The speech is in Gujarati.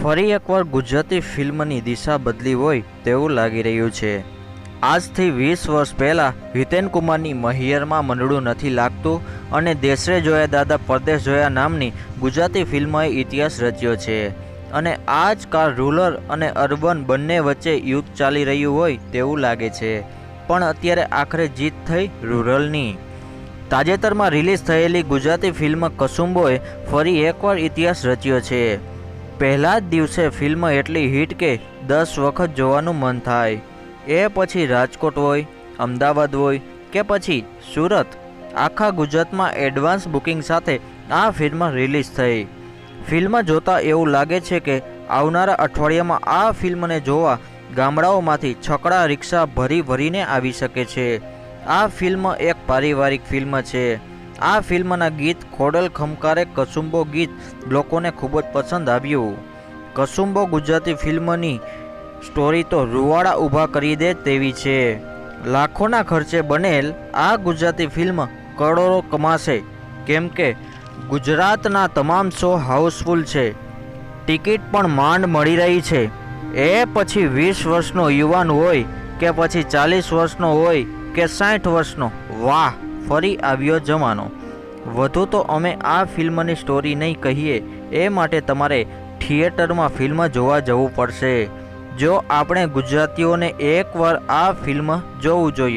ફરી એકવાર ગુજરાતી ફિલ્મની દિશા બદલી હોય તેવું લાગી રહ્યું છે। આજથી 20 વર્ષ પહેલાં હિતેન કુમારની મહિયરમાં મંડળું નથી લાગતું અને દેશરે જોયા દાદા પરદેશ જોયા નામની ગુજરાતી ફિલ્મોએ ઇતિહાસ રચ્યો છે અને આ જ કાળ રૂરલ અને અર્બન બંને વચ્ચે યુદ્ધ ચાલી રહ્યું હોય તેવું લાગે છે, પણ અત્યારે આખરે જીત થઈ રૂરલની। તાજેતરમાં રિલીઝ થયેલી ગુજરાતી ફિલ્મ કસુંબોએ ફરી એકવાર ઇતિહાસ રચ્યો છે। પહેલા જ દિવસે ફિલ્મ એટલી હિટ કે 10 વખત જોવાનું મન થાય। એ પછી રાજકોટ હોય, અમદાવાદ હોય કે પછી સુરત, આખા ગુજરાતમાં એડવાન્સ બુકિંગ સાથે આ ફિલ્મ રિલીઝ થઈ। ફિલ્મ જોતાં એવું લાગે છે કે આવનારા અઠવાડિયામાં આ ફિલ્મને જોવા ગામડાઓમાંથી છકડા રિક્ષા ભરીને આવી શકે છે। આ ફિલ્મ એક પારિવારિક ફિલ્મ છે। આ ફિલ્મના ગીત ખોડલ ખમકારે કસુંબો ગીત લોકોને ખૂબ જ પસંદ આવ્યું। કસુંબો ગુજરાતી ફિલ્મની સ્ટોરી તો રૂવાડા ઊભા કરી દે તેવી છે। લાખોના ખર્ચે બનેલ આ ગુજરાતી ફિલ્મ કરોડો કમાશે, કેમ કે ગુજરાતના તમામ શો હાઉસફુલ છે। ટિકિટ પણ માંડ મળી રહી છે। એ પછી 20 વર્ષનો યુવાન હોય કે પછી 40 વર્ષનો હોય કે 60 વર્ષનો, વાહ ફરી આવ્યો જમાનો। વધુ તો અમે આ ફિલ્મની સ્ટોરી નહીં કહીએ, એ માટે તમારે થિયેટરમાં ફિલ્મ જોવા જવું પડશે। જો આપણે ગુજરાતીઓને એકવાર આ ફિલ્મ જોવું જોઈએ।